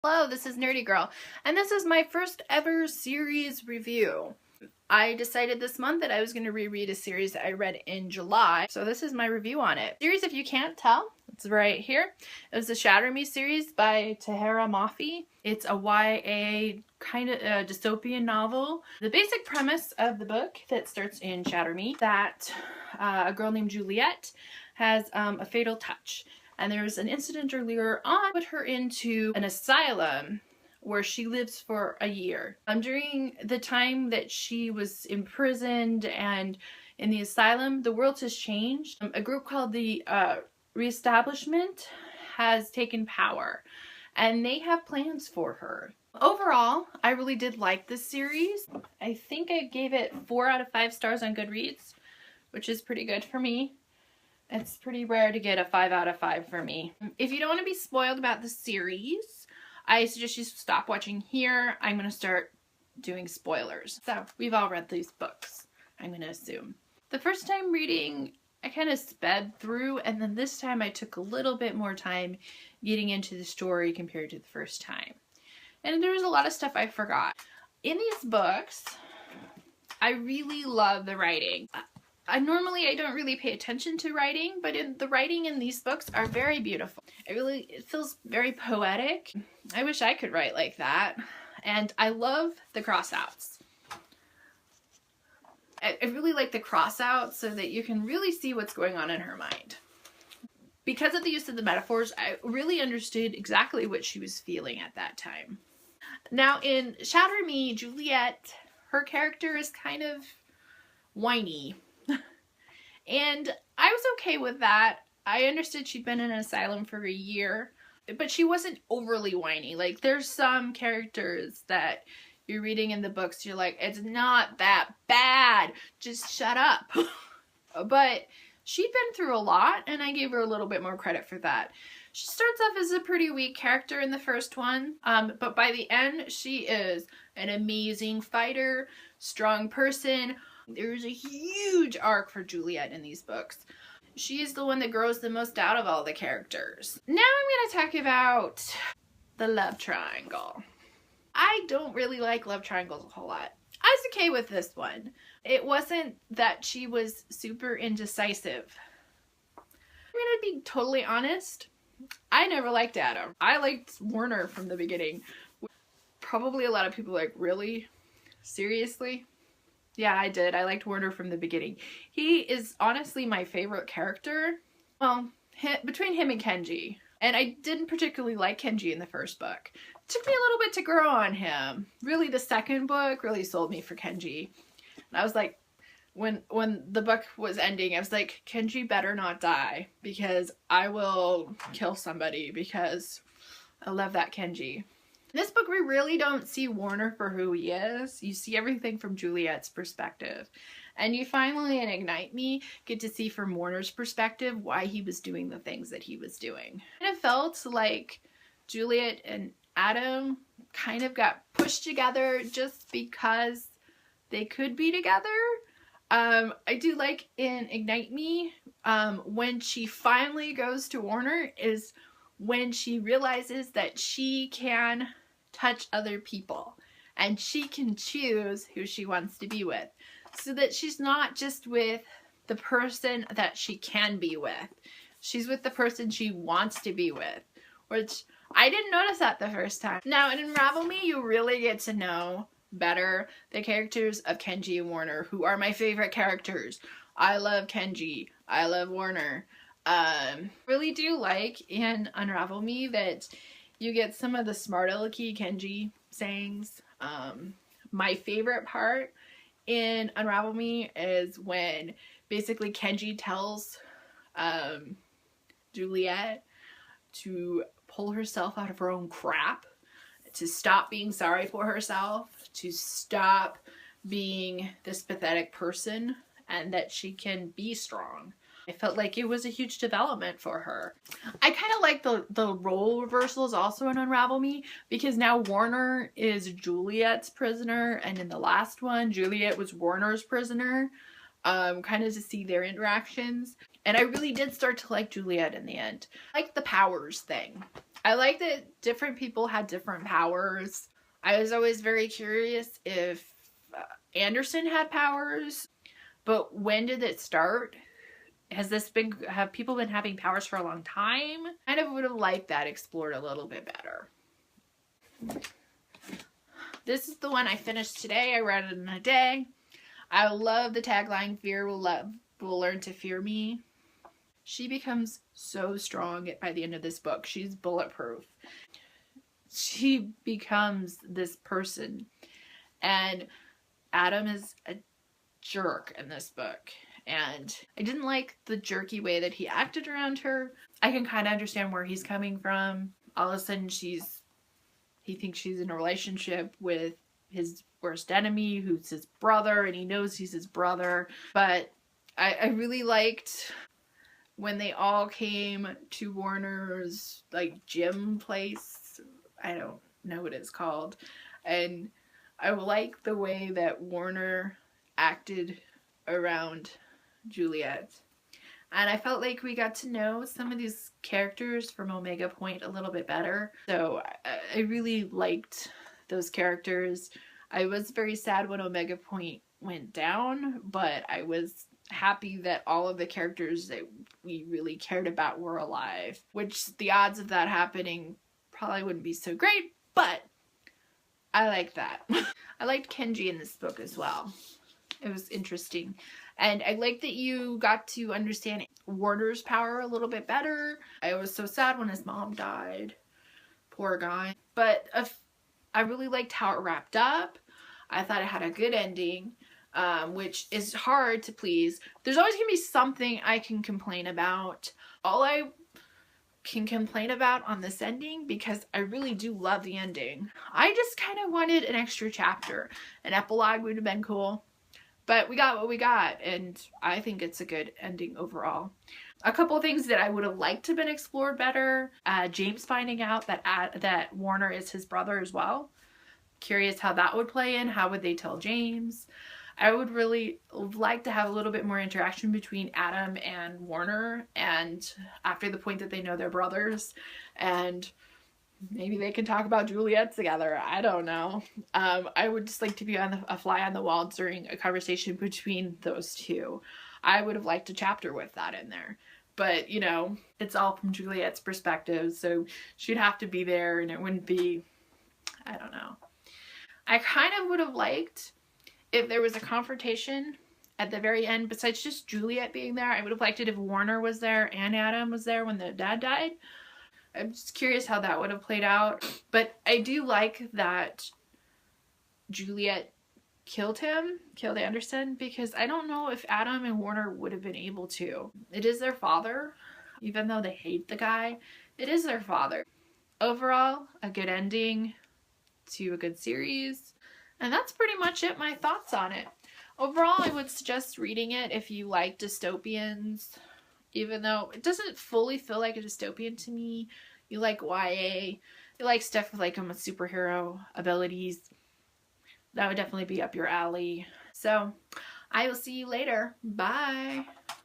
Hello, this is NerdyGryl, and this is my first ever series review. I decided this month that I was going to reread a series that I read in July, so this is my review on it. Series, if you can't tell, it's right here. It was the Shatter series by Tahera Mafi. It's a YA kind of dystopian novel. The basic premise of the book that starts in Shatter Me, that a girl named Juliet has a fatal touch. And there's an incident earlier on put her into an asylum where she lives for a year. During the time that she was imprisoned and in the asylum, the world has changed. A group called the Reestablishment has taken power, and they have plans for her. Overall, I really did like this series. I think I gave it 4 out of 5 stars on Goodreads, which is pretty good for me. It's pretty rare to get a 5 out of 5 for me. If you don't want to be spoiled about the series, I suggest you stop watching here. I'm going to start doing spoilers. So, we've all read these books, I'm going to assume. The first time reading, I kind of sped through, and then this time I took a little bit more time getting into the story compared to the first time. And there was a lot of stuff I forgot. In these books, I really love the writing. Normally I don't really pay attention to writing, but the writing in these books are very beautiful. It feels very poetic. I wish I could write like that. And I love the crossouts. I really like the crossouts so that you can really see what's going on in her mind. Because of the use of the metaphors, I really understood exactly what she was feeling at that time. Now in Shatter Me, Juliet, her character is kind of whiny. And I was okay with that. I understood she'd been in an asylum for a year, but she wasn't overly whiny. Like, there's some characters that you're reading in the books, you're like, it's not that bad, just shut up. But she'd been through a lot, and I gave her a little bit more credit for that. She starts off as a pretty weak character in the first one, but by the end, she is an amazing fighter, strong person. There's a huge arc for Juliet in these books. She's the one that grows the most out of all the characters. Now I'm going to talk about the love triangle. I don't really like love triangles a whole lot. I was okay with this one. It wasn't that she was super indecisive. I'm going to be totally honest. I never liked Adam. I liked Warner from the beginning. Probably a lot of people like, really? Seriously? Yeah, I did. I liked Warner from the beginning. He is honestly my favorite character. Well, between him and Kenji. And I didn't particularly like Kenji in the first book. It took me a little bit to grow on him. Really, the second book really sold me for Kenji. And I was like, when the book was ending, I was like, Kenji better not die, because I will kill somebody, because I love that Kenji. In this book, we really don't see Warner for who he is. You see everything from Juliet's perspective. And you finally, in Ignite Me, get to see from Warner's perspective why he was doing the things that he was doing. And it felt like Juliet and Adam kind of got pushed together just because they could be together. I do like in Ignite Me, when she finally goes to Warner is when she realizes that she can touch other people and she can choose who she wants to be with, so that she's not just with the person that she can be with. She's with the person she wants to be with, which I didn't notice that the first time. Now in Unravel Me, you really get to know better the characters of Kenji and Warner, who are my favorite characters. I love Kenji. I love Warner. Really do like in Unravel Me that you get some of the smart alecky Kenji sayings. My favorite part in Unravel Me is when basically Kenji tells Juliet to pull herself out of her own crap, to stop being sorry for herself, to stop being this pathetic person, and that she can be strong. I felt like it was a huge development for her. I kind of like the role reversals also in Unravel Me, because now Warner is Juliet's prisoner, and in the last one, Juliet was Warner's prisoner, kind of to see their interactions. And I really did start to like Juliet in the end. I like the powers thing. I like that different people had different powers. I was always very curious if Anderson had powers, but when did it start? Have people been having powers for a long time? Kind of would have liked that explored a little bit better. This is the one I finished today. I read it in a day. I love the tagline, "Fear will learn to fear me." She becomes so strong by the end of this book. She's bulletproof. She becomes this person. And Adam is a jerk in this book. And I didn't like the jerky way that he acted around her. I can kind of understand where he's coming from. All of a sudden he thinks she's in a relationship with his worst enemy, who's his brother, and he knows he's his brother. But I really liked when they all came to Warner's like gym place. I don't know what it's called. And I like the way that Warner acted around Juliet. And I felt like we got to know some of these characters from Omega Point a little bit better. So I really liked those characters. I was very sad when Omega Point went down, but I was happy that all of the characters that we really cared about were alive. Which the odds of that happening probably wouldn't be so great, but I like that. I liked Kenji in this book as well. It was interesting. And I like that you got to understand Warner's power a little bit better. I was so sad when his mom died. Poor guy. But I really liked how it wrapped up. I thought it had a good ending, which is hard to please. There's always going to be something I can complain about. All I can complain about on this ending, because I really do love the ending, I just kind of wanted an extra chapter. An epilogue would have been cool. But we got what we got, and I think it's a good ending overall. A couple of things that I would have liked to have been explored better. James finding out that Warner is his brother as well. Curious how that would play in. How would they tell James? I would really like to have a little bit more interaction between Adam and Warner, and after the point that they know they're brothers, and maybe they can talk about Juliet together. I don't know. I would just like to be a fly on the wall during a conversation between those two. I would have liked a chapter with that in there. But, you know, it's all from Juliet's perspective, so she'd have to be there, and it wouldn't be, I don't know. I kind of would have liked if there was a confrontation at the very end, besides just Juliet being there. I would have liked it if Warner was there and Adam was there when the dad died. I'm just curious how that would have played out. But I do like that Juliet killed Anderson, because I don't know if Adam and Warner would have been able to. It is their father. Even though they hate the guy, it is their father. Overall, a good ending to a good series. And that's pretty much it, my thoughts on it. Overall, I would suggest reading it if you like dystopians. Even though it doesn't fully feel like a dystopian to me. You like YA. You like stuff with like superhero abilities. That would definitely be up your alley. So, I will see you later. Bye.